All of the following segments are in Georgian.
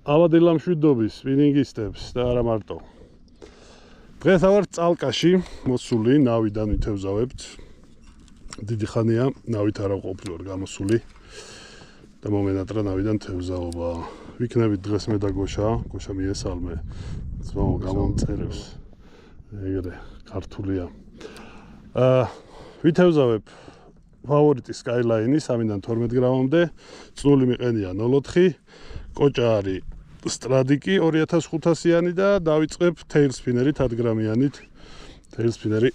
ავადილა მშვიდობის სპინინგისტებს და არა მარტო. დღეს ავარ წალკაში მოსული, ნავიდან ვითევზავებთ. დიდი ხანია ნავით არ ყოფილვარ გამოსული და მომენატრა ნავიდან თევზაობა. ვიქნებით დღეს მე და გოშა მიესალმე. ძმაო გამომწერებს. ეგრე ქართულია. ვითევზავებ ფავორიტი Skyline-ი 3-დან 12 გრამამდე, წნული მიყენია 0.4, კოჭა არის Stradiki 2500-იანი და დავიწყებ Tailspinner-ით 10 გრამიანით. Tailspinner-ი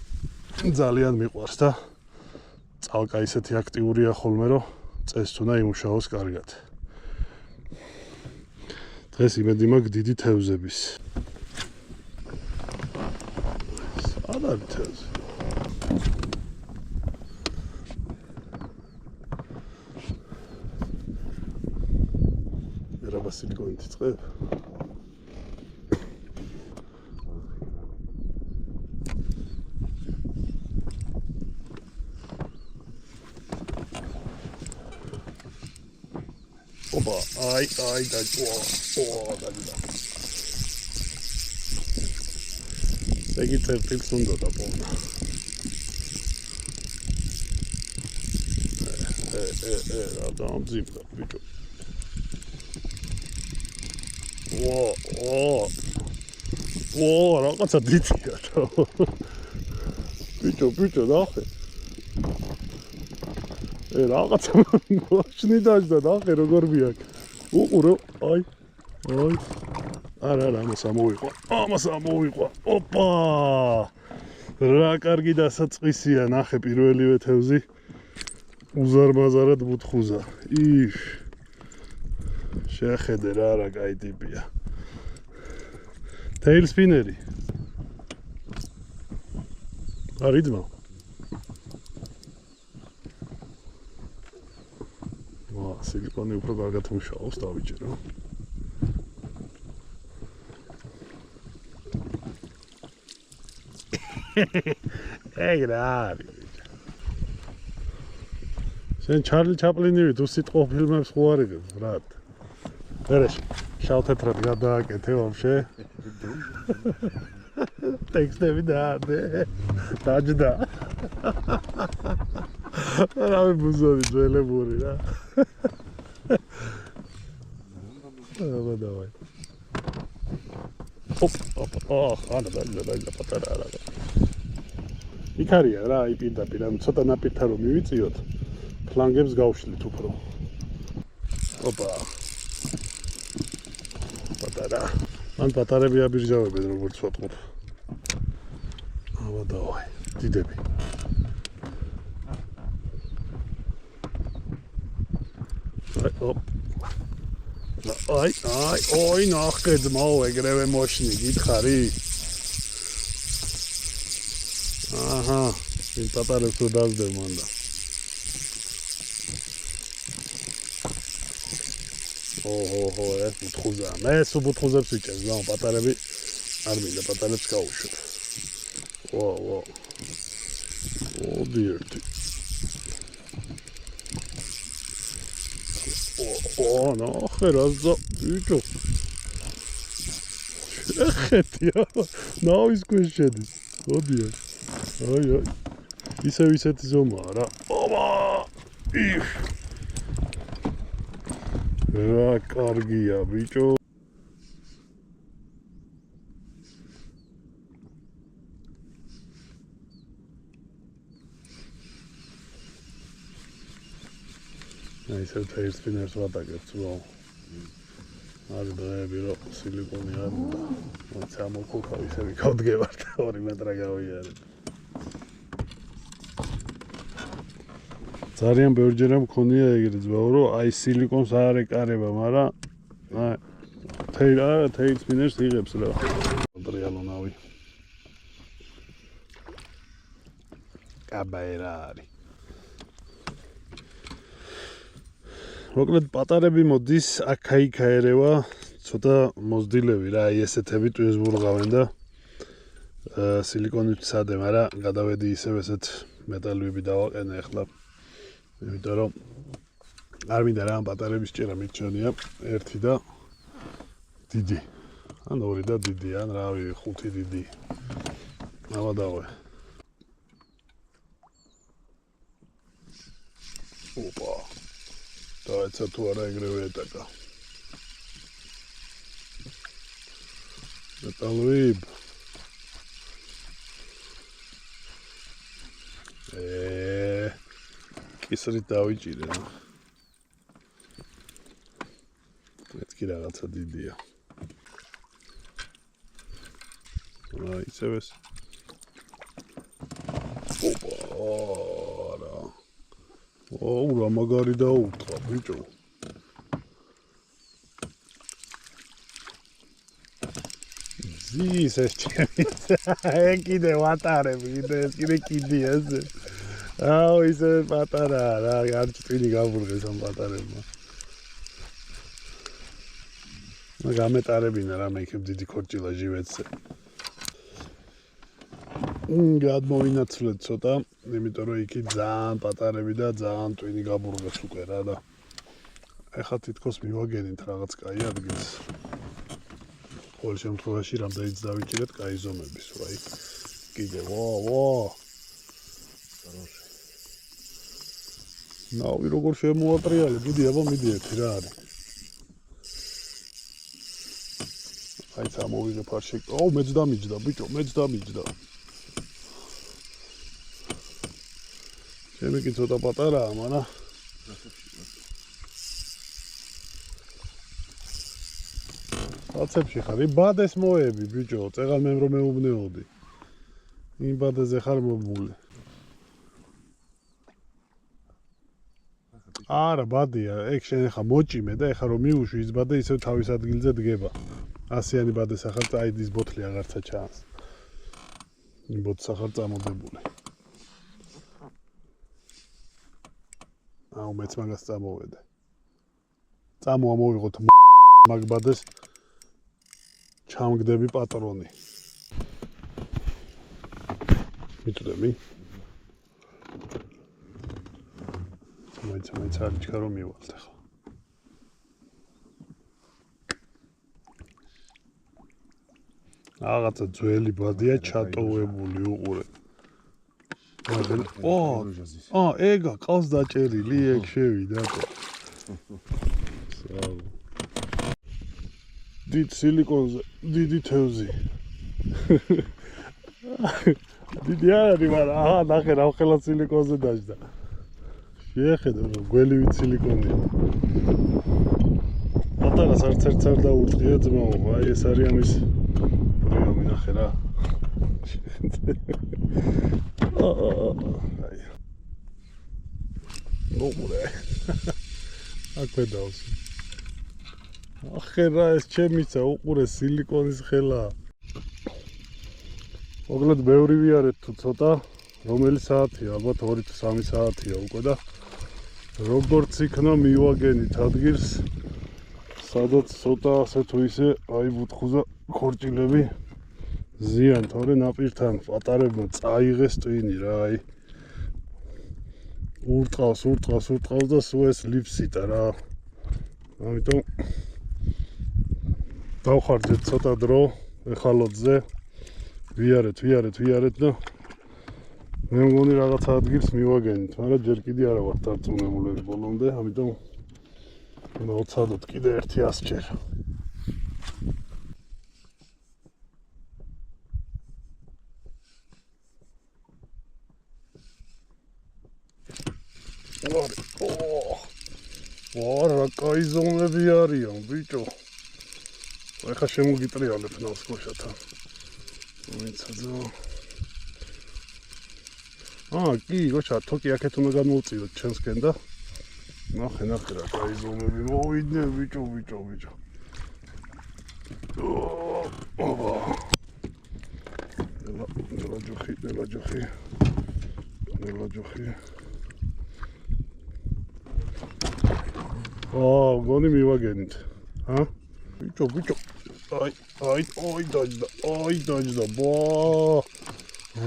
ძალიან მიყვარს და წალკა ისეთი აქტიურია ხოლმე, რომ წესს უნდა იმუშაოს კარგად. დღეს იმედი მაქვს დიდი თევზების. სად არის თევზი? რაბა სილიკონით იწყებ? Opa, ai, da, da.Egi წერტილს უნდა დაპოვნა. რა ამძიმდა, ბიჭო. რაღაცა დიდია რა. ბიჭო, ნახე. რაღაცა მოშნი დაждდა, ნახე როგორ მიაკ. უყურო, აი. არა, ამას ამოვიყვა. ოპა! რა კარგი დასაწყისია, ნახე პირველივე თევზი. უზარმაზარად ბუთხუზა. შეხედე რა კაი ტიპია. Tailspinner-ი. არის ძმა. სილიკონი უფრო კარგად მუშაობს, დავიჭერო. ეგრე არის. შენ ჩარლი ჩაპლინივით უსიტყვო ფილმებს ხო არ იღებ, ბრატ? ვერაში, შავ-თეთრად გადააკეთე ვაფშე. ტექსტები დაჯდა. რავი ბუზოდი ძველებური რა. დავაი. ხანა და პატარა რა. იქარია რა, იპირდაპირ, ამ ცოტა ნაპირთა რომ მივიწიოთ, ფლანგებს გავშლით უფრო. ოპა. პატარა. მან პატარები აბირჟავებენ როგორც ვატყობ. დავაი. დიდები. აი, ნახე ძმაო, ეგრევე მოშნი, გითხარი? აჰა, იმ პატარებს რო დავდებ მანდა. ეს ბუთხუზა. მე სულ ბუთხუზებს ვიჭერს, ძმაო, პატარები არ მინდა, პატარებს გავუშვებ. დიერთი. ნახე რაზა, ბიჭო. შეხედია, ნავის ქვეშ შედის. ოდია. აი. ისეთი ზომაა რა. რა კარგია, ბიჭო. ისევ Tailspinner-ს ვატაკებთ, ვაუ. არის დღეები, რომ სილიკონი არ უნდა. მოიცა ამოქუქავ, ისე ვიქავდგებარ და 2 მეტრა გავიარებ. ძალიან ბევრჯერ მქონია ეგრე ძმაო, რომ აი სილიკონს არ ეკარება, მაგრამ Tailspinner-ს იღებს რა. ტრიალო ნავი. კაბაერა არის. მოკლედ პატარები მოდის აქა-იქა ერევა, ცოტა მოზდილები რა, აი ესეთები ტვინს ვურღავენ და სილიკონით ვცადე, მაგრამ გადავედი ისევ ესეთ მეტალივები დავაყენე ახლა. იმიტომ რომ არ მინდა რა ამ პატარების ჭერა მიჩვენია ერთი და დიდი. ან 2 და დიდი, ან რავი, 5 დიდი. ავადავე. ოპა. დაეცა თუ არა ეგრევე ეტაკა. მეტალვიბ. კისრით დავიჭირე. მეთქი რაღაცა დიდია. აი, ისევ ეს. ოპა, რა. რა მაგარი დაუთხა, ბიჭო. ზის ეს ჩემი. კიდე ვატარებ, კიდე კიდია ეს. აუ, ისე პატარა რა, არ წვილი გაბურღეს ამ პატარებმა. გამეტარებინა რამე იქებ დიდი ქორჭილა ჟივეთზე. გადმოვინაცვლეთ ცოტა, იმიტომ რომ იქი ძალიან პატარები და ძალიან ტვინი გაბურღეს უკვე რა და ეხლა თითქოს მივაგენით რაღაც კაი ადგილს. ყოველ შემთხვევაში რამდენიც დავიჭირეთ კაი ზომების, ვაი. კიდე ვა. ნავი როგორ შემოატრიალე, დიდი აბა მიდიეთი რა არის. აი წამოვიღე ფარში. აუ, მეც დამიჯდა, ბიჭო, მეც დამიჯდა. ჩემი კი ცოტა პატარაა, მაგრამ აცებში ხარ, ბადეს მოები, ბიჭო, წეღარ მე რომ მეუბნეოდი. იმ ბადაზე ხარ მობული. არა, ბადია, ეგ შენ ხა მოჭიმე და ეხა რომ მიუშვი ის ბადე ისევ თავის ადგილზე დგება. 100-იანი ბადეს ახალ აი ის ბოთლი აღარცა ჩანს. იმ ბოთლს ახალ წამოდებული. აუ მეც მაგას წამოვედე. წამოვიღოთ მაგ ბადეს ჩამგდები პატრონი. მიწდები? მაინც არჩქა რომ მივალთ ახლა. რაღაცა ძველი ბადია ჩატოვებული უყურე. ეგა ყავს დაჭერილი, ეგ შევიდა. დიდ სილიკონზე, დიდი თევზი. დიდი არის, მაგრამ ნახე რა ხელა სილიკონზე დაждდა. შეხედა რომ გველი სილიკონია. პატარა საერთოდ არ დაურტყია ძმაო, აი ეს არის ამის პრიომი ნახე რა. აი. ნოყურე. აკვე დავს. ახე რა ეს ჩემიცა უყურე სილიკონის ხელა. მოგლოდ ბევრი ვიარეთ თუ ცოტა, რომელი საათია, ალბათ 2-3 საათია უკვე და როგორც იქნა მივაგენით ადგილს, სადაც ცოტა ასე თუ ისე აი ბუთხუზა ქორჭილები ზიან, თორე ნაპირთან პატარებმა წაიღეს ტვინი რა, აი ურტყავს და სულ ეს ლიფსიტა რა. ამიტომ დავხარჯეთ ცოტა დრო ეხალოთზე. ვიარეთ და მე მგონი რაღაცა ადგილს მივაგენით, მაგრამ ჯერ კიდე არა ვარ დარწმუნებული ბოლომდე, ამიტომ მოვცადოთ კიდე 100 ჯერ. რა კაი ზომები არიან, ბიჭო. ეხლა შემოგიტრიალებ ნავსკოშათან. მიცაძო. კი, გოჩა, თოკი აქეთ უნდა გამოვწიოთ ჩვენსკენ და ნახე რა კაი ზომები მოვიდნენ, ბიჭო. ნელა ჯოხი. გონი მივაგენით. ბიჭო. აი დაჯდა.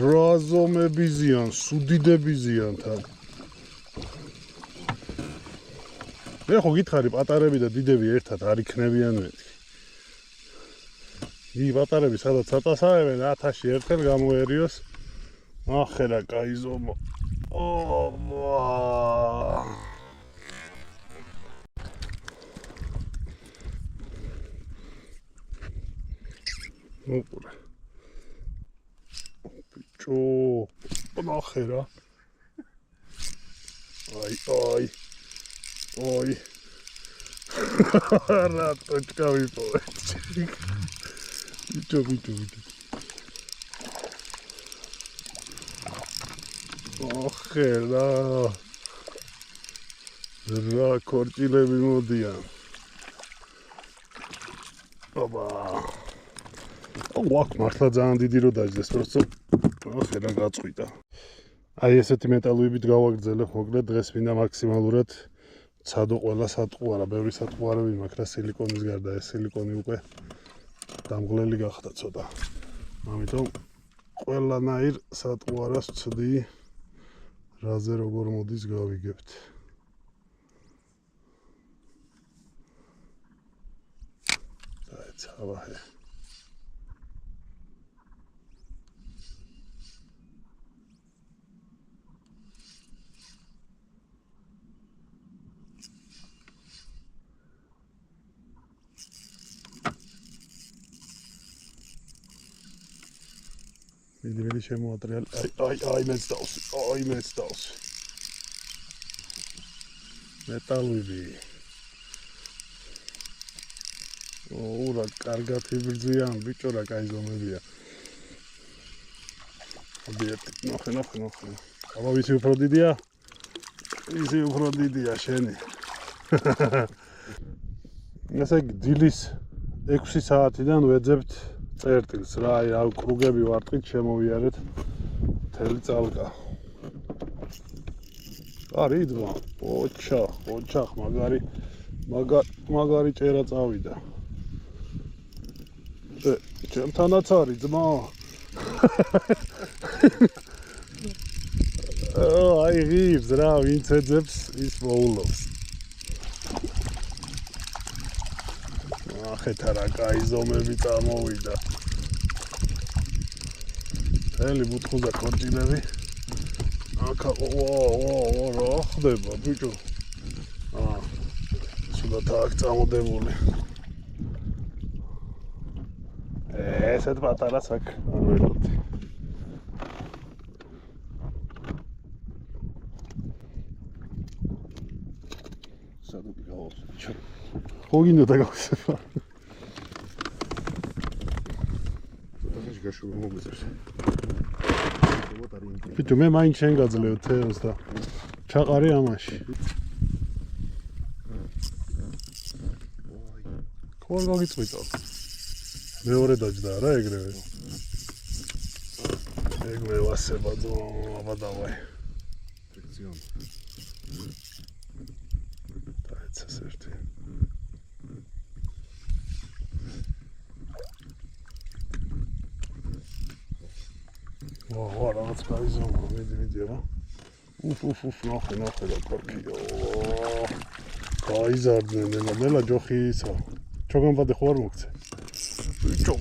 რა ზომები ზიან, სუდიდები ზიან თან. მე ხო გითხარი პატარები და დიდები ერთად არ იქნებიან მეთქი. იგი პატარები სადაც აწასავენ 1000-ში ერთხელ გამოერიოს. ახე რა კაი ზომო. ოპა. ბიჭო, ნახე რა. აი. რა ტოჩკა ვიპოვე. ბიჭო. ახე რა ქორჭილები მოდიან. აბა. ვაკ მართლა ძალიან დიდი რო დაждდეს, просто ახე რა გაწყვიტა. აი ესეთი მეტალოებით გავაგრძელებ, მოკლედ დღეს მინდა მაქსიმალურად ცადო ყველა სატყუ არა, ბევრი სატყუ არ ვიმაქ რა სილიკონის გარდა, ეს სილიკონი უკვე დამღლელი გახდა ცოტა. ამიტომ ყველანაირ სატყუ არას ვცდი, რაზე როგორ მოდის გავიგებთ. დაეცავაჰე. მიდი შემოატრიალ. აი მეც დავსვი. მეტალოები. რა კარგად იბრძვიან, ბიჭო რა კაი ზომებია. ნახე. აბა ვისი უფრო დიდია? ისი უფრო დიდია შენი. ესე იგი დილის 6 საათიდან ვეძებთ წერტილს რა, აი კრუგები ვარტყით, შემოვიარეთ მთელი წალკა. არის ძმა, ოჩახ, მაგარი ჭერა წავიდა. ჩემთანაც არის ძმა. აი ღირს რა, ვინც ეძებს, ის მოულობს. ახეთ რა კაი ზომები წამოვიდა. ელი ბუთხუზა ქორჭილები. აკა რა ხდება ბიჭო. სულად აქ წამოდებული. ესეთ პატარას აქ არ ველოდი. სადუკი გავასვი ბიჭო. ხო გინდა დაგავსება. გაშულა მოგეწევს. ბიჭო მე მაინც შენ გაძლევ თეოს და ჩაყარი ამაში. ქორ გაგიწვიტო. მეორე დაჯდა რა ეგრევე. ეგ მე ვასება დო აბა დავაი. ფრიქციონ. დაეცეს ერთი. რაღაც კაი ზომა, მიდი აბა. ნახე რა კორკიო. გაიზარდნენ, ნელა ჯოხი ისა. ჩოგანბადე ხო არ მოგცე? ბიჭო.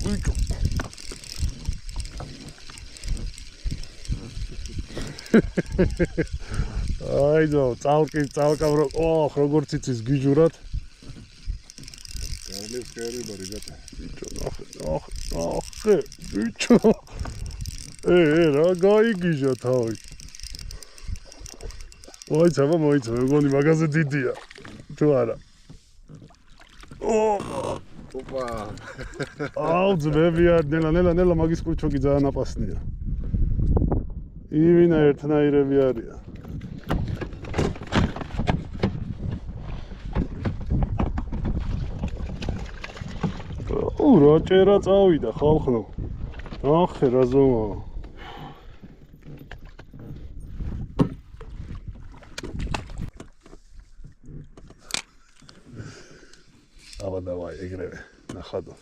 აი ძო, წალკა როგორც იცის გიჟურად. გავლებს კერიბა რიგატა. ბიჭო, ნახე, ბიჭო. რა გაიგიჟა თავი. მოიცა, მეგონი მაგაზე დიდია. თუ არა. ოპა. აუ ძმები არ ნელა მაგის კუჩოგი ძალიან აპასნია. ივინა ერთნაირები არიან. რა ჭერა წავიდა ხალხო. ახე რა ზომა. აბა დავაი ეგრევე ნახადო.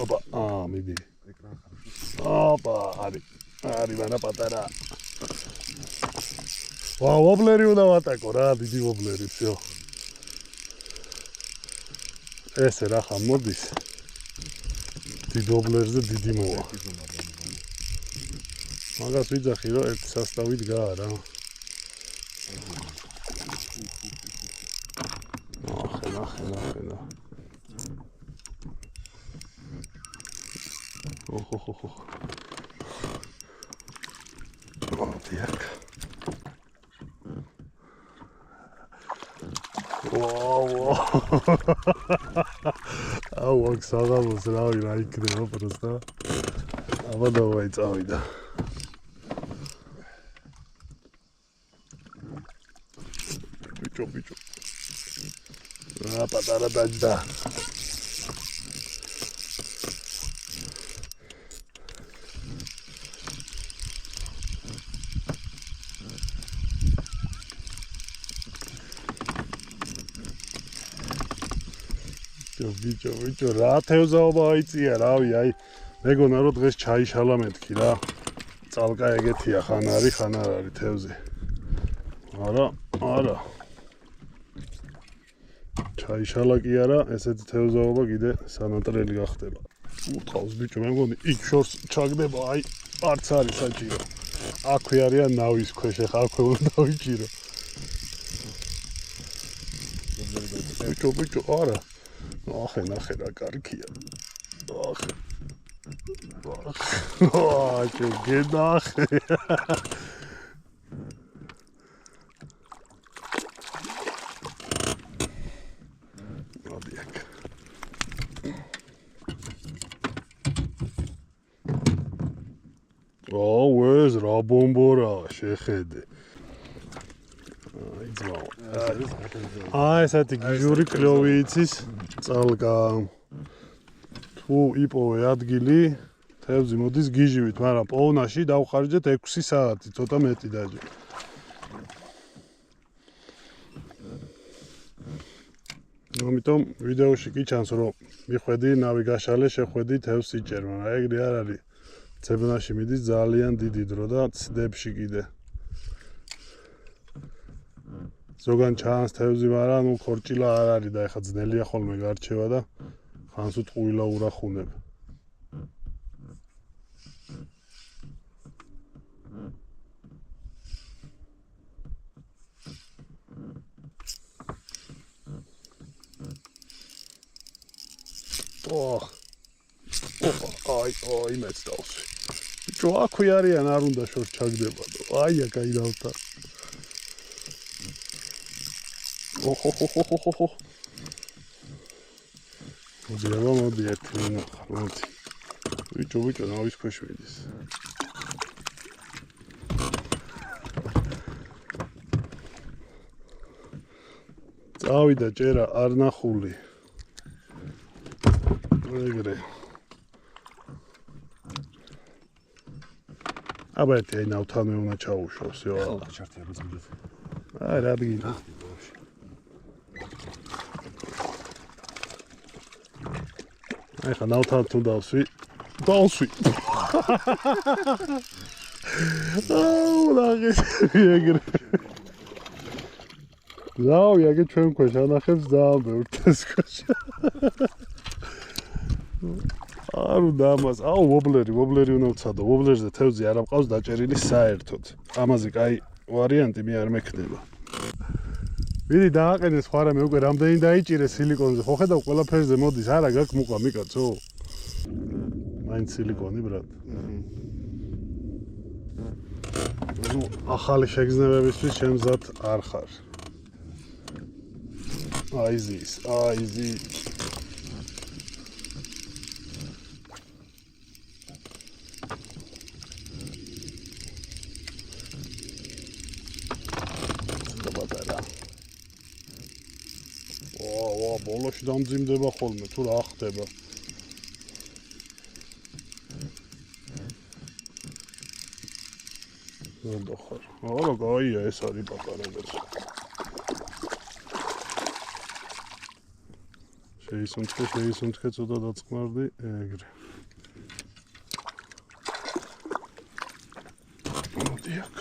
აბა მიდი. აბა არის მანა პატარა. ვობლერი უნდა ვატაკო რა, დიდი ვობლერი, всё. ესე რა ხა მოდის. დიდ ვობლერზე დიდი მოვა. მაგას ვიძახი რომ ერთი სასტავი დგაა რა. ნახე. ოჰო. დიახ. Wow. Au, აღსაღამოს რა იქნება პროსტა. აბა დავაი წავიდა. ბიჭო. რა პატარა დაჯდა. ბიჭო, რა თევზაობა აიწია, რავი, აი, მეგონა რომ დღეს ჩაიშალა მეთქი რა. წალკა ეგეთია, ხან არის თევზი. არა. ჩაიშალა კი არა, ესეთი თევზაობა კიდე სანატრელი გახდება. უთავს ბიჭო, მე მგონი იქ შორს ჩაგდება, აი, არც არის საჭირო. აქვე არიან ნავის ქვეშ, ახლა აქვე უნდა დავიჭირო. ბიჭო, არა. ნახე რა კარგია. გენახე. მოდიაკ. ეს რა ბომბორა, შეხედე. ესეთი გიჟური კლოვი იცის წალკა. თუ იპოვე ადგილი, თევზი მოდის გიჟივით, მაგრამ პოვნაში დავხარჯეთ 6 საათი, ცოტა მეტი დაჯე. ამიტომ ვიდეოში კი ჩანს, რომ მიხვედი, ნავი გაშალე, შეხვედი თევზს იჭერ, მაგრამ ეგრე არ არის. ცებნაში მიდის ძალიან დიდი დრო და ცდებში კიდე. ზოგან ჩანს თევზი, მაგრამ ნუ ხორჭილა არ არის და ეხა ძნელია ხოლმე გარჩევა და ხანს უწყვილა ურახუნებ. აი მეც დავსვი. ბიჭო, აქვე არიან, არ უნდა შორს ჩაგდებადო. აი დავთა. ოჰო. მოდი ერთი მინახა, მოდი. ბიჭო, ნავის ქვეშ მიდის. წავიდა ჭერა არნახული. ეგრე. აბა ერთი აი ნავთანვე უნდა ჩაუშვოს, იო. ჩართია ბიზნეს. აი რა ადგილი. აი ხა ნავთან თუ დავსვი. ლაღი ეგრე. ლავი აგე ჩვენ ქვეშ ანახებს ძალიან ბევრ თესქოში. არ უნდა ამას, ვობლერი უნდა ვცადო, ვობლერზე თევზი არ ამყავს დაჭერილი საერთოდ. ამაზე კაი ვარიანტი მე არ მექნება. ვიდი დააყენე სხვა რამე უკვე რამდენი დაიჭირე სილიკონზე, ხო ხედავ ყველაფერზე მოდის, არა გაქვს მუყვა მიკაცო. მაინც სილიკონი ბრატ. ნუ ახალი შეგრძნებებისთვის შემზად არ ხარ. აი ზის. ბოლოში დამძიმდება ხოლმე, თუ რა ხდება. ნუ ხარ. არა, გაია, ეს არის პატარა გასა. შეისუნთქე ცოტა დაწყმარდი, ეგრე. მოდიაკ.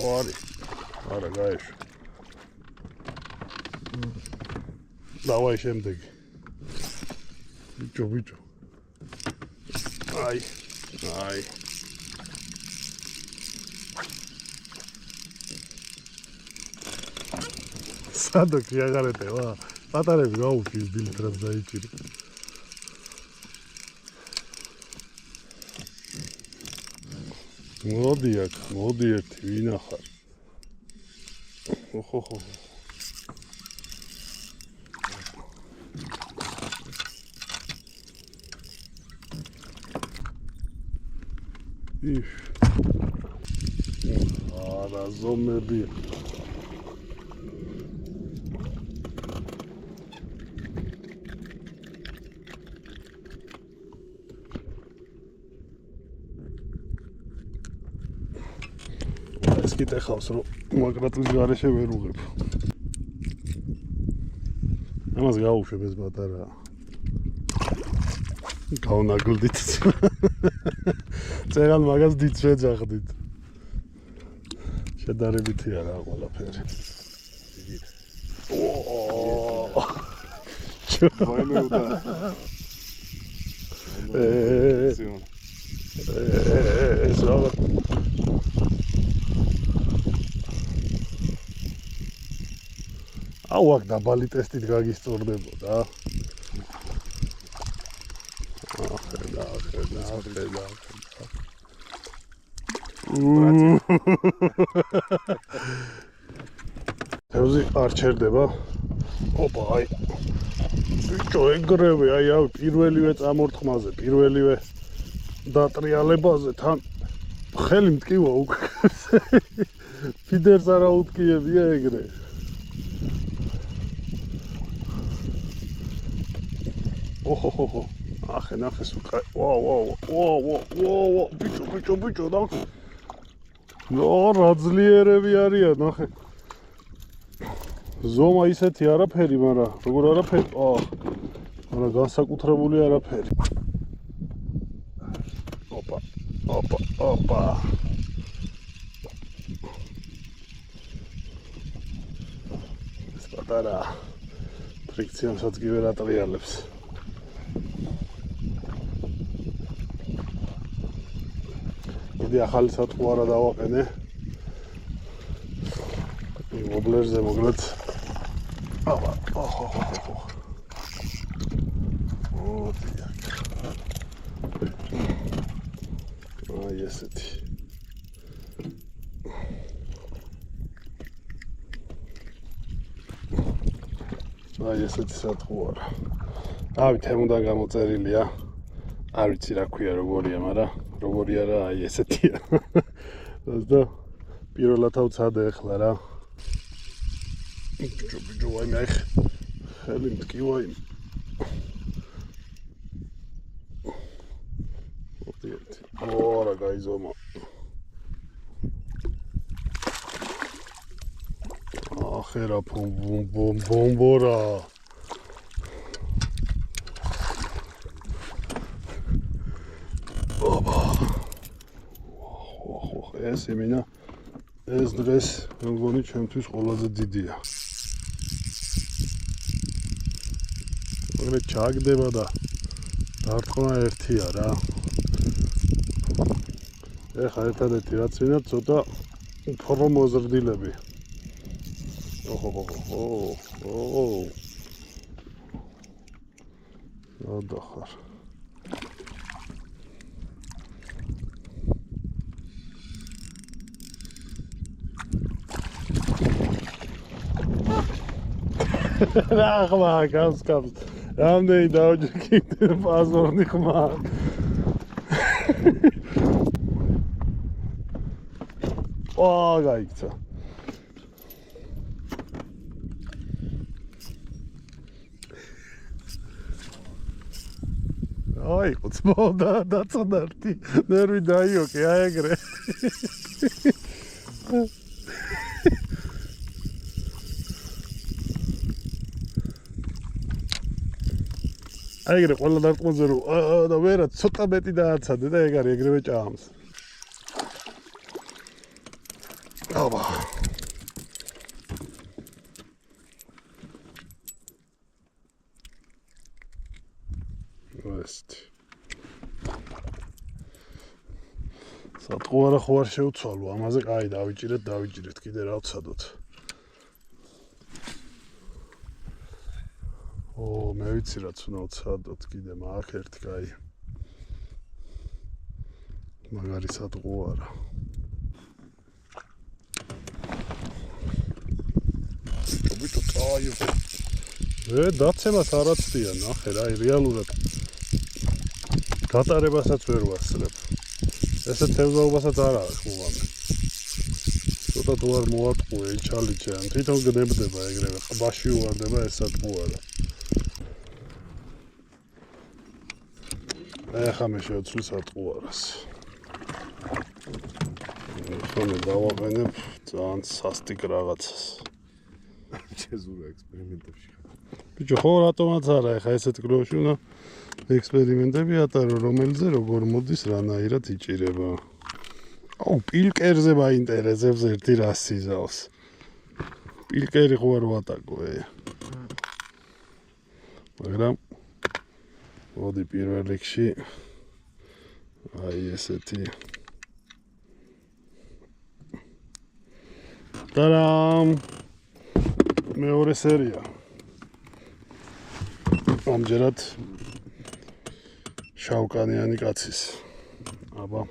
ორი. არა, გაეშვა. დავაი შემდეგი. ბიჭო. აი. სადოქი აღარეთევა. პატარები გაუჩის დილით დაიჭირი. მოდი ერთი ვინახარ. ოხო. არა ზომები. ეს კითხავს რომ მაგრატლის გარეშე ვერ უღებ. ამას გაუშვებ ეს პატარა. გაუნაგლდით. წერან მაგას დიდ შეძახდით. შედარებითი არა ყველაფერი. ვაიმე უდა. ეს რაღაც აუ აქ დაბალი ტესტით გაგისწორდებოდა. ახედა. თევზი არ ჩერდება. ოპა, აი. ბიჭო, ეგრევე, აი, პირველივე წამორთმაზე, პირველივე დატრიალებაზე თან ხელი მტკივა უკვე. ფიდერს არა უტკიებია ეგრე. ოჰოჰოჰო. ნახე სუკა. ვაუ. ბიჭო, ნახე. რა ძლიერები არიან, ნახე. ზომა ისეთი არაფერი, მაგრამ როგორ არაფერი? მაგრამ განსაკუთრებული არაფერი. ოპა. ეს პატარა ფრიქციასაც კი ვერ ატრიალებს. დიდი ახალი სათქო არა დავაყენე. ვობლერზე მოგლეთ. ოჰო. აი ესეთი. აი ესეთი სათქო არა. ავი თემუდან გამოწერილია. არ ვიცი რა ქვია როგორია, მაგრამ როგორი არა, აი ესეთია. და პირველად ავცადე ახლა რა. ბიჭო, აი მე ხელი მტკივა იმ. რა გაიზომა. ახერა ბომბორა. ეს იმინა ეს დღეს მეგონი ჩემთვის ყველაზე დიდია. მაგრამ ჩაგდება და დარტყმა ერთია რა. ეხლა ერთადერთი რაც ვინა ცოტა უფრო მოზრდილები. ოჰო. გადახარ. რა ხმა გასკაფს. რამდენი დაუჯექი პაზორნი ხმა. გაიქცა. აი, ყოცმოდა დაწოდართი. ნერვი დაიოკე, აი ეგრე. აიგრე ყველა დარტყმაზე რომ და ვერა ცოტა მეტი დააცადე და ეგ არის ეგრევე ჭამს. აბა. ვესტი. სატყუარა ხო არ შევცვალო, ამაზე კაი დავიჭირეთ, კიდე რა ვცადოთ. მე ვიცი რაც უნდა ვცადოთ, კიდე მაგ ერთ კაი. მაგარი სატყუარა. ვიტო წაიო. დაცემას არ აცდიან, ნახე რა, რეალურად. გატარებასაც ვერ ვასწრებ. ესე თევზაობასაც არ აქვს მოვამე. ცოტა თუ არ მოატყუე, ჩალიჩე, ან თვითონ გნებდება ეგრევე, ყბაში უვარდება ეს სატყუარა. ეხლა მე შევცვლი სატყუარას. ხომ დავაყენებ ძალიან სასტიკ რაღაცას. ჩეზურა ექსპერიმენტებში. ბიჭო, ხო რატომაც არა, ეხლა ესეთ გროვში უნდა ექსპერიმენტები ატარო, რომელზე როგორ მოდის, რანაირად იჭირება. აუ, პილკერზე მაინტერესებს ერთი რას იზავს. პილკერი ხო არ ვატაკოე. მაგრამ მოდი პირველ რიგში აი ესეთი ტარამ მეორე სერია. ამჯერად შავკანიანი კაცის. აბა.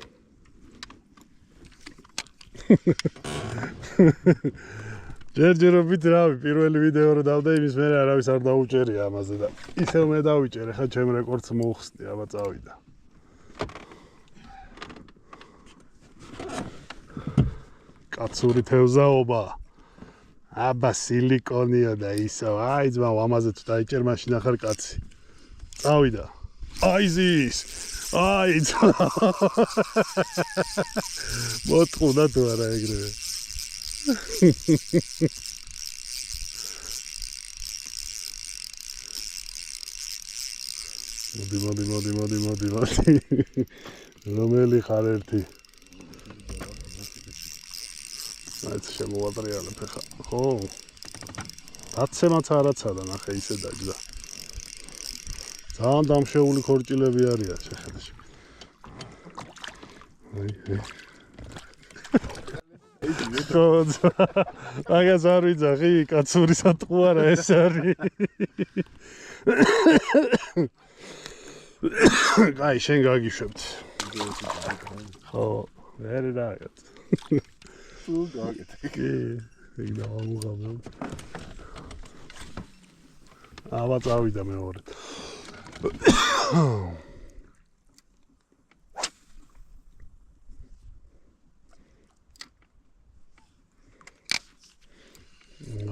ჯერჯერობით რავი, პირველი ვიდეო რო დავდა იმის მერე არავის არ დაუჭერია ამაზე და ისევ მე დავიჭერე, ხა ჩემ რეკორდს მოუხსნი, აბა წავიდა. კაცური თევზაობა. აბა სილიკონია და ისო, აი ძმა, ამაზე თუ დაიჭერ, მაშინ ახარ კაცი. წავიდა. აი ზის. აი ძმა. მოტყუდა თუ არა ეგრევე. მოდი. რომელი ხარ ერთი? აიც შემოვატრიალებ ხა. ხო. დაცემაც არ აცადა, ნახე ისე დაჯდა. ძალიან დამშეული ქორჭილები არიან შეხედე. მაგას არ ვიძახი, კაცური სატყუარა ეს არის. კაი, შენ გაგიშვებთ. ხო, ვერ დაგეთ. თუ გაგეთ. კი, ეგ დავამუღავ. აბა წავიდა მეორე.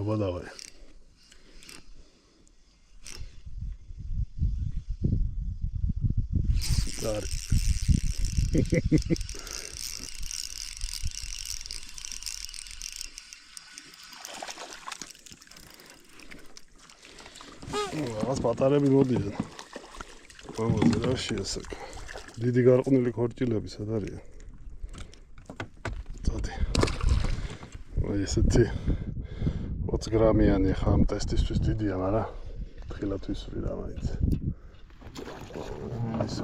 აბა დავაი. Sorry. რაღაც პატარები მოდიან. ამაზე რა შეასაკ. დიდი გარყვნილი ქორჭილები სად არიან? წადი. აი ესეთი 20 გრამიანი ხა ამ ტესტისთვის დიდია, მაგრამ თხილად ვისვრი რა მაინც. ეს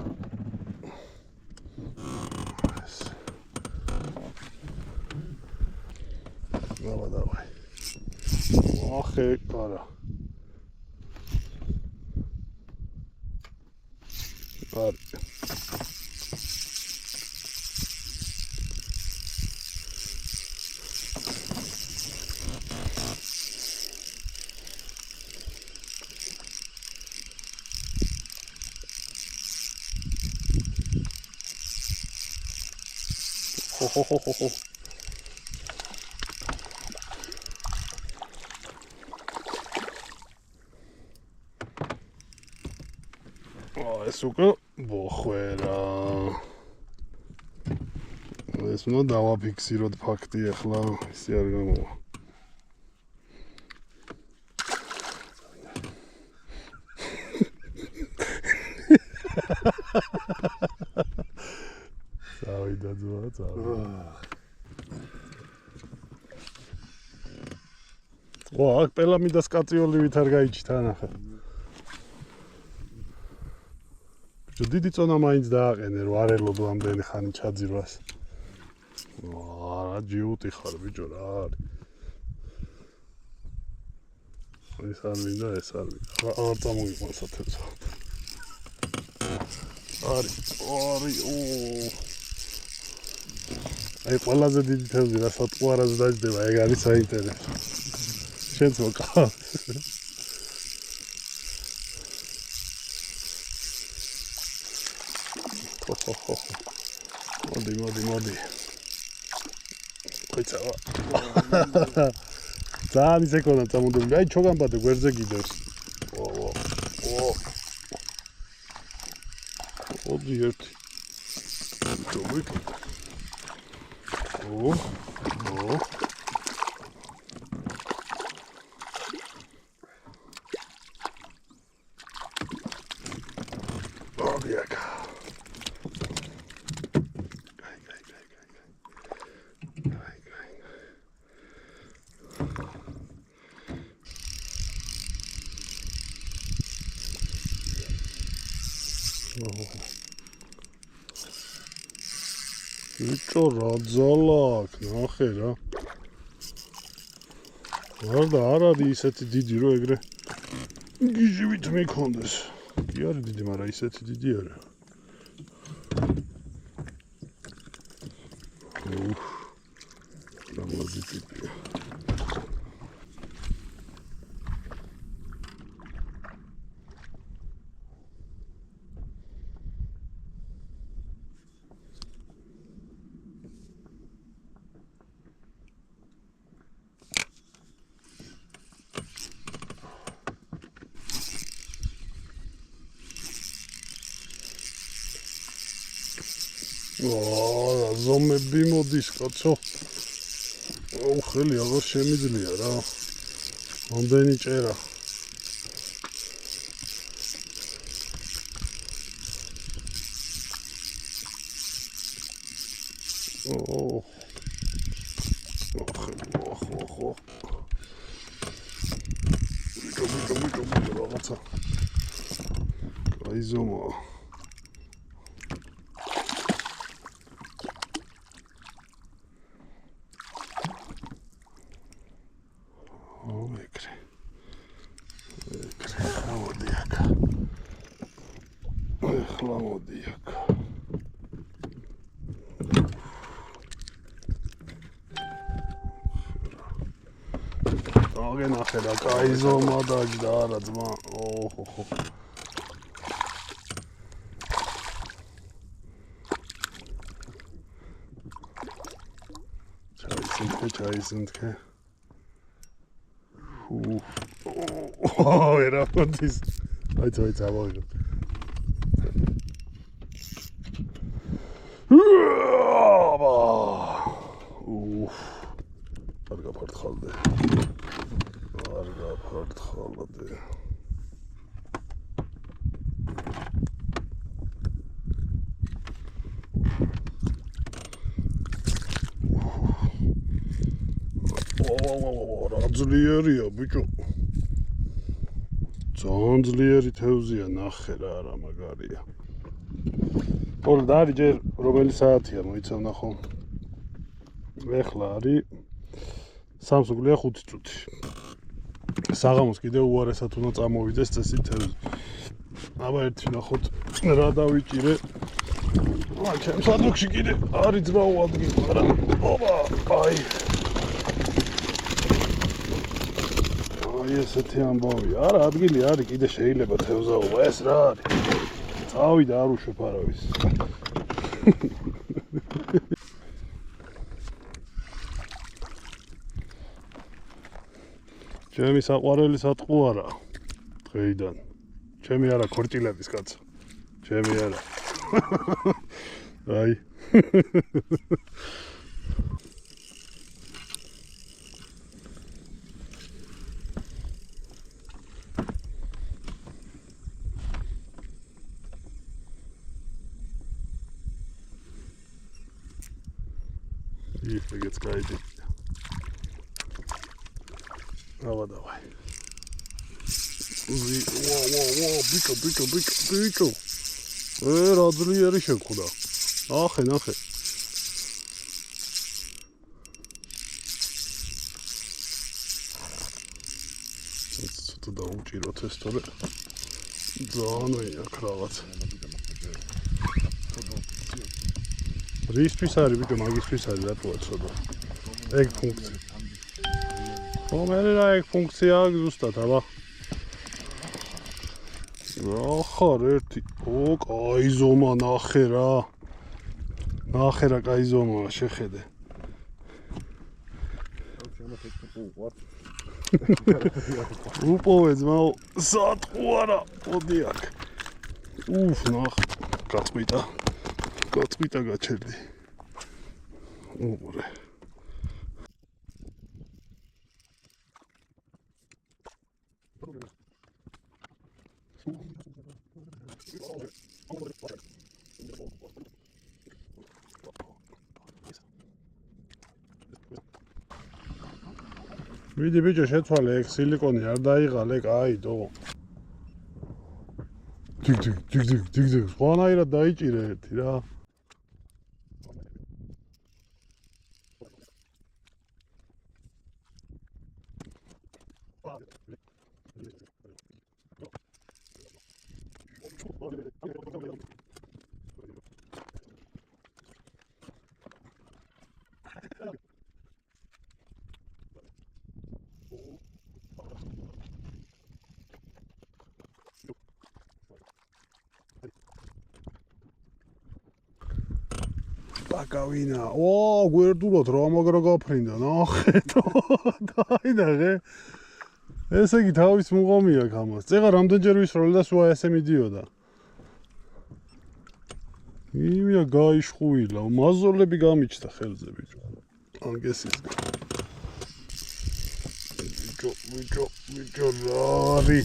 давай. Ох, ара. Ар. Хо-хо-хо-хо. ეს უკვე ბოხვერა. ეს უნდა დავაფიქსიროთ ფაქტი ახლა, ისე არ გამოვა. წავიდა ძმა, წავიდა. ხო, აქ პელამიდას კაცი ოლივით არ გაიჩით ანახა. ბიჭო, დიდი წონა მაინც დააყენე, რომ არ ელოდო ამდენი ხანი ჩაძირვას. რა ჯიუტი ხარ, ბიჭო, რა არის? ეს არ მინდა, ეს არ მინდა. არ წამოიყვანს ათებს. არის. აი ყველაზე დიდი თევზი რა სატყუარას დაждდება, ეგ არის საინტერესო. შენც მოკავ. მოდი. ოიცავა. ძალიან ისე ქონა წამოდებული. აი ჩოგანბადე გვერდზე გიდევს. მოდი ერთი. ჩოვიკი. Odiaka. Ბიჭო, რა ძალა აქვს, ნახე რა. არა არის ისეთი დიდი რო ეგრე გიჟივით მიქონდეს. კი არის დიდი, მაგრამ ისეთი დიდი არა. ლამაზი ტიპია. ზომები მოდის კაცო. ხელი აღარ შემიძლია რა. ამდენი ჭერა. რაღაცა. აი ზომა. აგენახე რა, კაი ზომა დაჯდა არა ძმა. ოჰო. ჩაისუნთქე. ერა ფონდის. აი წავიღე. არ გაფართხალდე. რა ძლიერია ბიჭო. ძალიან ძლიერი თევზია, ნახე რა არა მაგარია. თორე და არის ჯერ რომელი საათია მოიცავ ნახო. ეხლა არის 3:05 წუთი. საღამოს კიდევ უარესად უნდა წამოვიდეს წესი თევზი. აბა ერთი ნახოთ რა დავიჭირე. ჩემ სადუქში კიდე არის ძრაო ადგილი, მაგრამ აი ესეთი ამბავია. არა, ადგილი არის, კიდე შეიძლება თევზაობა. ეს რა არის? წავიდა, არ უშვებ არავის. ჩემი საყვარელი სატყუ არა დღეიდან. ჩემი არა ქორჭილების კაცო. ჩემი არა. აი. ეგეც გაიდი. давай. Ვა, ბიკო. რა ძლიერი შეხვდა. ნახე. ცოტა დაუჭიროთ ეს თორე. ძალიან აქ რაღაც. რისთვის არის ბიკო, მაგისთვის არის რატოა ცოტა. ეგ ფუნქცია. მე რა ეგ ფუნქცია აქვს ზუსტად, აბა. ახარ ერთი. კაი ზომა ნახე რა. კაი ზომა შეხედე. უპოვე ძმაო, სატყუ არა, მოდი აქ. ნახე, გაწყვიტა გაჩერდი. ურე. ვიდი ბიჭო შეცვალე ეგ სილიკონი არ დაიღალე, კაიდო. ძიგ, სხვანაირად დაიჭირე ერთი რა. Bakaviina. Გვერდულად რა მაგრა გაფრინდა, ნახეთო. დაინახე. ესე იგი თავის მუღამი აქვს ამას. წეღა რამდენჯერ ვისროლე და სულ ესე მიდიოდა. იმია გაიშხუილა, მაზოლები გამიჩნდა ხელზე ბიჭო. ანგესის. ბიჭო, ლარი.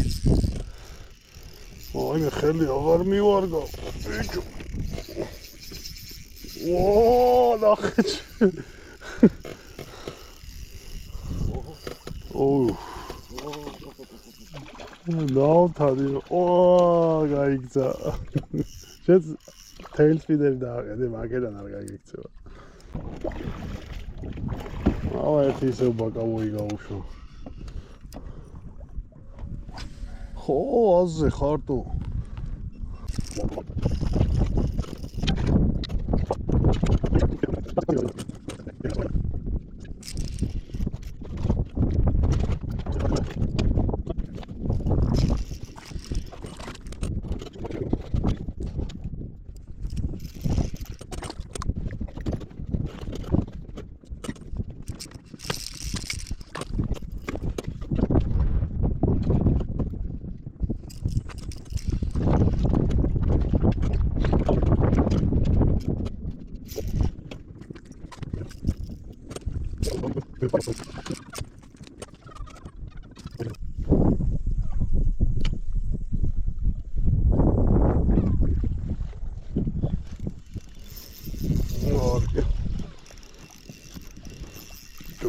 მე ხელი აღარ მივარგა, ბიჭო. ნახე. დავთადი. გაიგცა. შეც თეილსპიდერი დააყენე, მაგერან არ გაგიქცევა. ერთი ისე ბაკავოი გაუშვა. აზე ხარტო.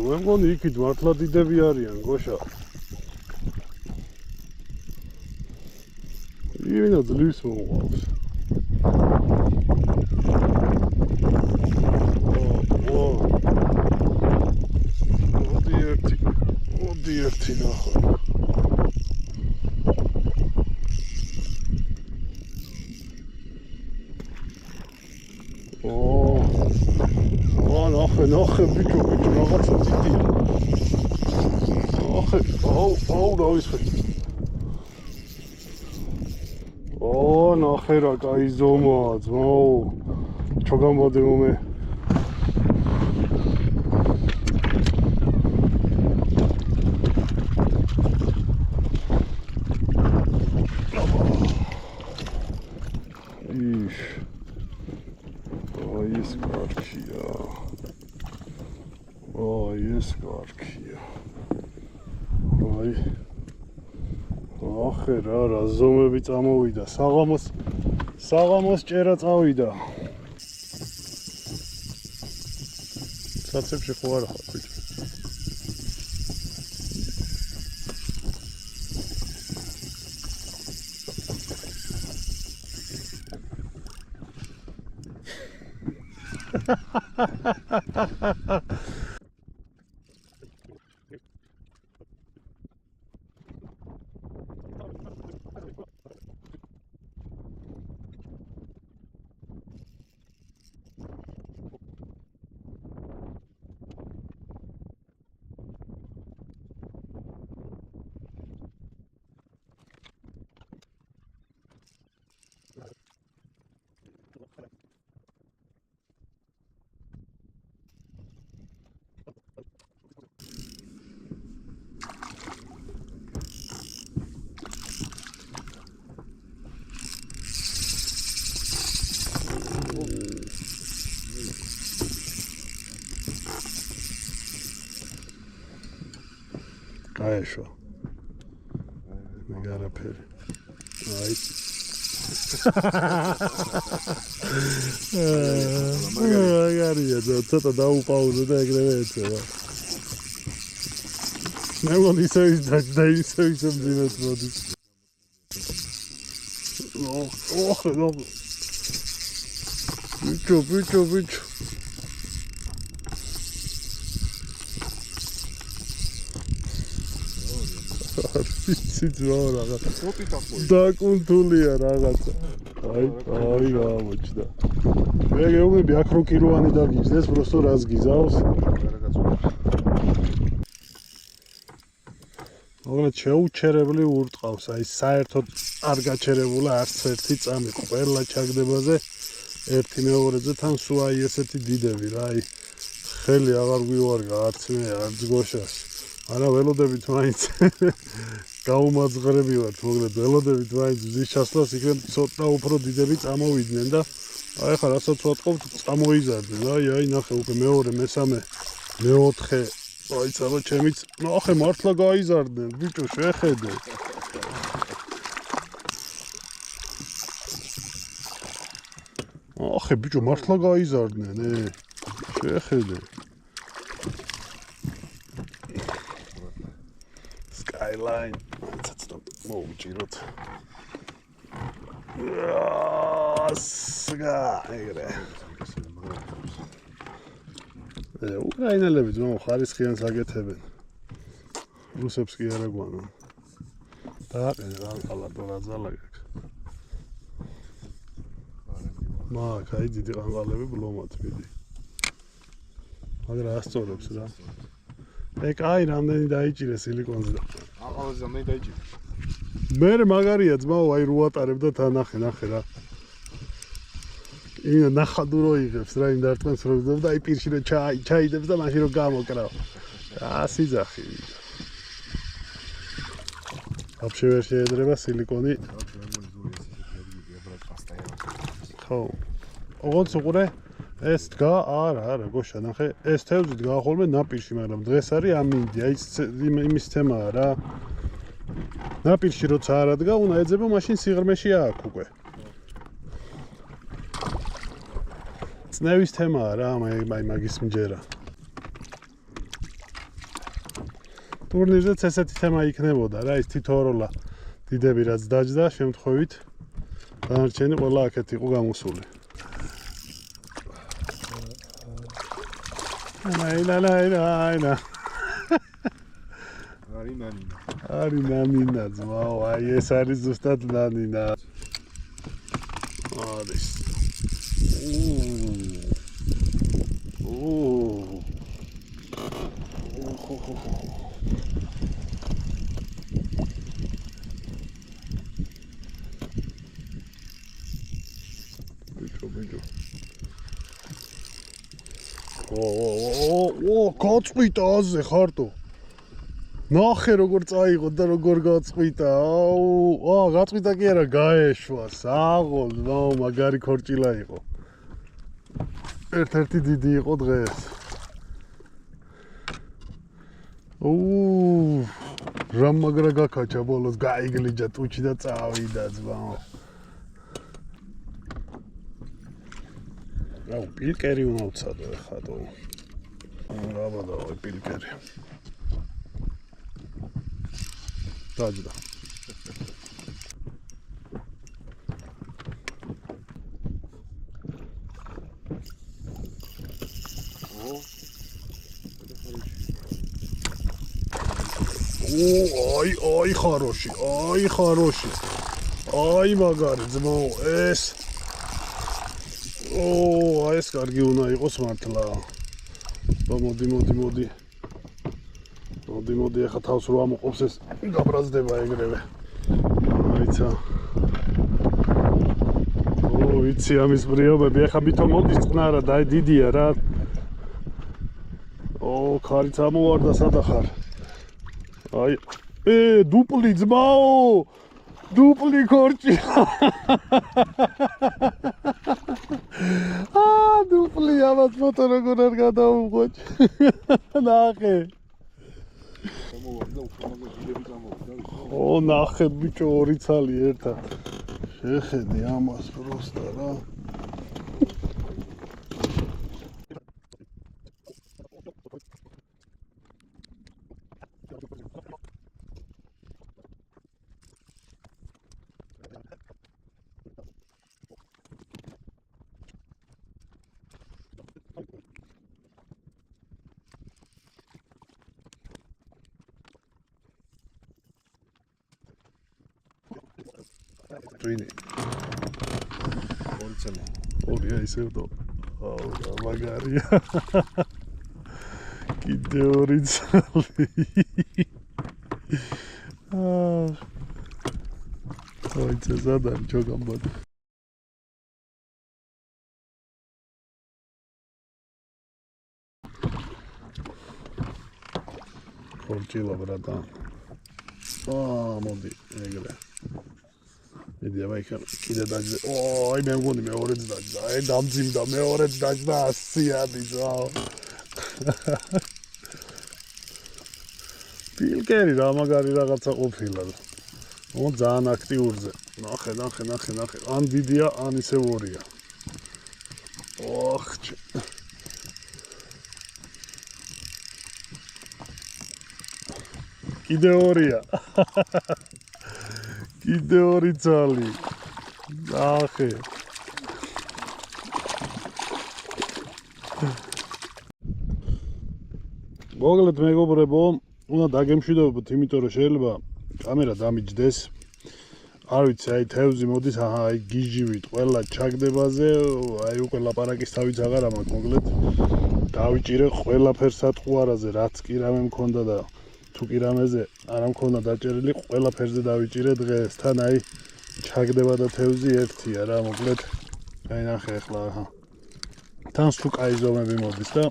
მე მგონი იქით მართლა დიდები არიან, გოშა. იმენა ძლივს მოუყავს. მოდი ერთი ნახო. ნახე ბიჭო, რაღაცა დიდია. ნახე, დავისხე. ნახე რა, კაი ზომაა, ძმაო. ჩოგამბოდე მომე. ეს კარგია. ეს კარგია. ახე რა ზომები წამოვიდა. საღამოს ჭერა წავიდა. საცებში ხო არა ხარ ბიჭო. გაეშვა. მეგარაფერი. აი. მაგარია, ცოტა დაუპაუზე და ეგრევე ეცევა. მე მგონი ისე მძიმედ მოდის. ოხ. ბიჭო. სიძვა რაღაცა. დაკუნთულია რაღაცა. აი გამოჩნდა. მე გეუბნები აქ რო კილოვანი დაგიძდეს, просто რას გიზავს? მოგეთ შეუჩერებლი ურტყავს, აი საერთოდ არ გაჩერებულა არც ერთი წამი, ყველა ჩაგდებაზე ერთი მეორეზე თან სულ აი ესეთი დიდები რა, აი ხელი აღარ გვივარგა არც მე, არც გოშას. არა ველოდებით მაინც გაუმაძღრები ვართ, მოგეთ ველოდებით მაინც მზის ჩასვლას იქნებ ცოტა უფრო დიდები წამოვიდნენ და აი ხა რასაც ვატყობთ წამოიზარდნენ, აი ნახე უკვე მეორე, მესამე, მეოთხე, აი ცალო ჩემიც ნახე მართლა გაიზარდნენ, ბიჭო შეხედე. ახე ბიჭო მართლა გაიზარდნენ, შეხედე. Skyline. That's not მოვუჭიროთ. სგაიგრე. უკრაინელები ძმაო ხარისხიანს აკეთებენ. რუსებს კი არა გვანო. დააყენე ყანყალატო რა ძალა გაქვს. მაგ აი დიდი ყანყალები ბლომად მიდი. მაგრამ ასწორებს რა. აი რამდენი დაიჭირე სილიკონზე და აყალაზე რამდენი დაიჭირე? მე მაგარია ძმაო აი რო ატარებ და თან ნახე რა. ინა ნახადურო იღებს რა იმ დარტყმას რო და აი პირში რო ჩაიდებს და მაშინ რო გამოკრავ. სიძახი. აფშე ვერ შეედრება სილიკონი. ხო. ოღონდ უყურე ეს დგა არა გოშა ნახე ეს თევზი დგა ხოლმე ნაპირში მაგრამ დღეს არის ამინდი აი იმის თემაა რა ნაპირში როცა არ ადგა უნდა ეძება მაშინ სიღრმეში აქვს უკვე წნევის თემაა რა აი მაგის მჯერა ტურნირზეც ესეთი თემა იქნებოდა რა ის თითოეულა დიდები რაც დაჯდა შემთხვევით დანარჩენი ყველა აქეთ იყო გამოსული Ayna. Ari nanina ძმაო, აი ეს არის ზუსტად ნანინა. არის. Ბიჭო. გაწყვიტა აზე ხარტო. ნახე როგორ წაიღო და როგორ გაწყვიტა. გაწყვიტა კი არა, გაეშვა. საღოლ, მაგარი ქორჭილა იყო. ერთ-ერთი დიდი იყო დღეს. რა მაგრა გაკაჭა ბოლოს გაიგლიჯა ტუჩი და წავიდა ძმაო. აუ პილკერი უნდა უცადო ხატო. რაბადა პილკერი. დაჯდა. აი ხაროში, აი ხაროში. აი მაგარი ძმო, ეს. აი ეს კარგი უნდა იყოს მართლა. მოდი. მოდი, ახლა თავს რო ამოყოფს ეს გაბრაზდება ეგრევე. აიცა. ვიცი ამის ბრიობები, ახლა მithom მოდის წყნარა და დიდია რა. ქარიც ამოვარდა სადახარ. აი, დუპლი ძმაო! დუპლი ქორჭი. დუპლი ამას ფოტო როგორ არ გადავუღოჭ. ნახე. გამოვარდა უფრო მაგარი დილები გამოვარდა. ნახე ბიჭო ორი ცალი ერთად. შეხედე ამას პროსტა რა. Trini. Oraya isevdo. Magaria. Კიდე ორი ცალი. აი წესადან ჩოგამბად. ხორჭილა ბრატა. მოდი ეგრე. Idi avai კიდე დაჯდა. აი მე მგონი მეორეც დაჯდა. აი დამძიმდა მეორეც დაჯდა 100-იანი ძაო. ფილკერი რა მაგარი რაღაცა ყოფილა. ძალიან აქტიურზე. ნახე. ან დიდია, ან ისევ ორია. კიდე ორია. კიდე ორი ძალი. ნახე. მოგლეთ მეგობრებო, უნდა დაგემშვიდობოთ, იმიტომ რომ შეიძლება კამერა დამიჯდეს. არ ვიცი, აი თევზი მოდის, აი გიჟივით, ყველა ჩაგდებაზე, აი უკვე ლაპარაკის თავიც აღარ მაქვს, მოგლეთ. დავიჭირე ყველაფერს სატყუარაზე, რაც კი რამე მქონდა და თუ კი რამეზე არ მქონდა დაჭერილი, ყველაფერზე დავიჭირე დღეს. თან აი ჩაგდება და თევზი ერთია რა, მოგლეთ. აი ნახე ახლა აჰა. თან სულ კაი ზომები მოდის და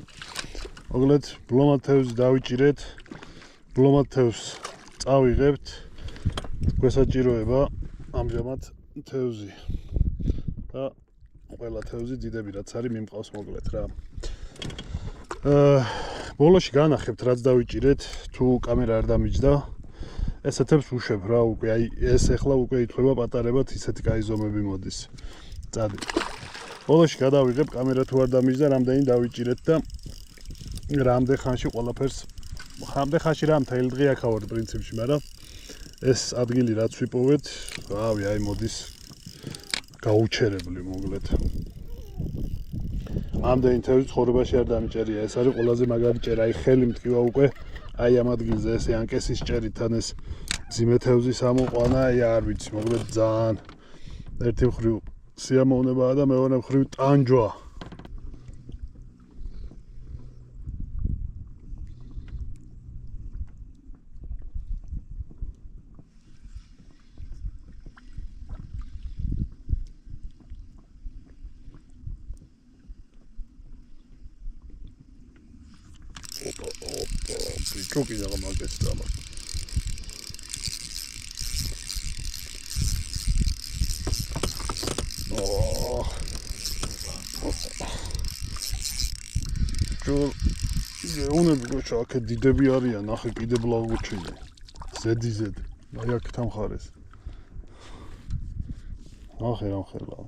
მოგლეთ, ბლომად თევზი დავიჭირეთ. ბლომად თევზს წავიღებთ. გვესაჭიროება ამჟამად თევზი. და ყველა თევზი დიდები რაც არის მიმყავს მოგლეთ რა. ბოლოში განახებთ რაც დავიჭირეთ, თუ კამერა არ დამიჯდა. ესეთებს უშვებ რა უკვე, აი ეს ახლა უკვე ითვლება პატარებად, ისეთი კაი ზომები მოდის. წადი. ბოლოში გადავიღებ კამერა თუ არ დამიჯდა, რამდენი დავიჭირეთ და რამდენ ხანში ყველაფერს, რამდენ ხანში რა მთელი დღე აქ ავარ პრინციპში, მაგრამ ეს ადგილი რაც ვიპოვეთ, რავი, აი მოდის გაუჩერებლი მოგლეთ. ამდენი თევზი ცხოვრებაში არ დამიჭერია, ეს არის ყველაზე მაგარი ჭერა, აი ხელი მტკივა უკვე, აი ამ ადგილზე ეს ანკესის ჭერით თან ეს ძიმე თევზის ამოყვანა, აი არ ვიცი, მოგლეთ ძალიან ერთი მხრივ სიამოვნებაა და მეორე მხრივ ტანჯვა. Çok iyi ama geçti ama. გეუნები გოჩა აქ დიდები არიან, ნახე კიდე ბლავგუჩილი. ზედიზედ. აი აქ თამხარეს. ნახე რა ხელა.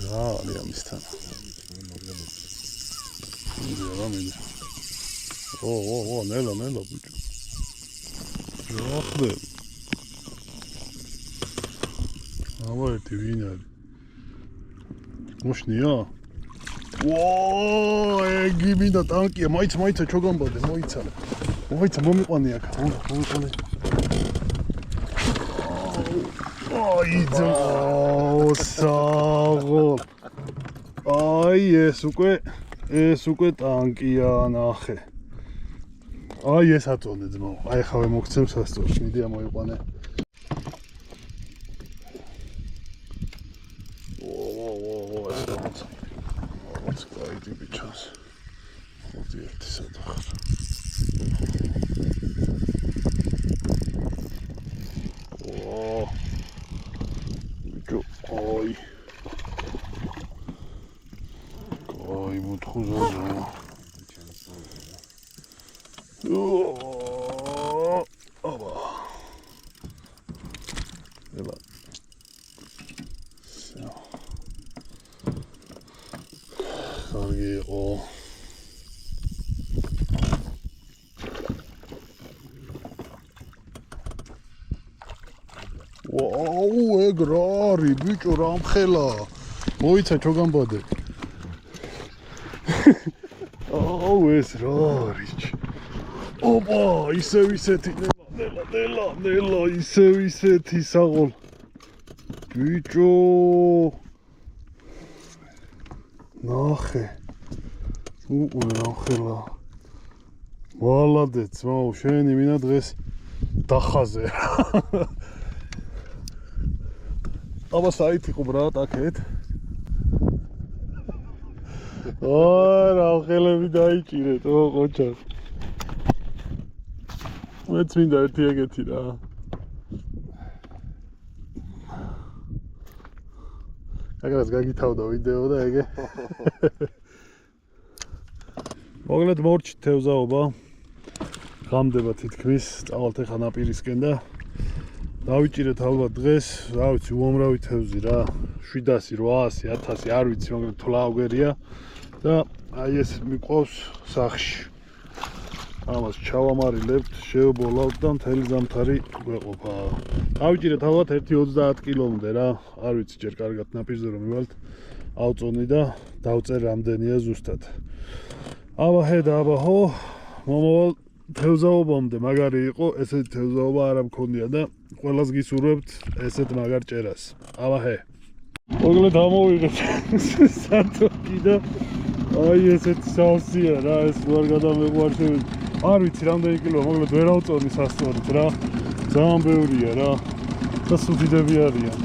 რა არის ამისთან? რა მინდა? ო, ნელა ბიჭო. რა ხდება? აბა ერთი ვინ არის? მოშნია? ეგი მინდა ტანკია, მაიცა ჩოგამბადე, მოიცა მომიყვანე აქ, მომიყვანე. საღოლ. აი ეს უკვე ტანკია, ნახე. აი ეს აწონე ძმაო, აი ხავე მოგცემ სასწორს, მიდი ამოიყვანე. ეს დააცა. What's going to be chance? What do you have to say? Oh, ой, вот хуже. Оба. Ела. Все. О. Вау, ეგრარი, ბიჭო, რა მხელა. მოიცა ჩოგამბადე. აუ, ეს რა არის? ოპა, ისეთი ნელა, ისეთი საღოლ. ბიჭო. ნახე. რა მხელა. ვალადე, ძმაო, შენი მინა დღეს დახაზე. აბა საით იყო ბრატ აქეთ? რა ხელები დაიჭირეთ, ყოჩა. მეც მინდა ერთი ეგეთი რა. აგრას გაგითავდა ვიდეო და ეგე. მოგლეთ მორჩი თევზაობა. გამდება თითქმის, წავალთ ახლა ნაპირისკენ და დავიჭირეთ ალბათ დღეს, რა ვიცი, უამრავი თევზი რა. 700, 800, 1000, არ ვიცი, მაგრამ თვლაუგერია და აი ეს მიყვავს სახში. ამას ჩავამარილებთ, შევბოლავთ და მთელი ზამთარი გვეყოფა. დავიჭირეთ ალბათ 1-30 კილომდე რა. არ ვიცი, ჯერ კარგად ნაპირზე რომ მივალთ, ავწონი და დავწერ რამდენია ზუსტად. აბა ჰე და აბა ჰო, მომავალ თევზაობამდე მაგარი იყო, ესეთი თევზაობა არ მქონია და ყველას გისურვებთ ესეთ მაგარ ჭერას. აბა ჰე. მოგლეთ ამოვიღეთ სათოკი და აი ესეთი სავსეა რა, ეს ვარ გადამეყვარშევით. არ ვიცი რამდენი კილოა, მოგლეთ ვერ ავწონი სასწორით რა. ძალიან ბევრია რა. და სუფიდები არიან.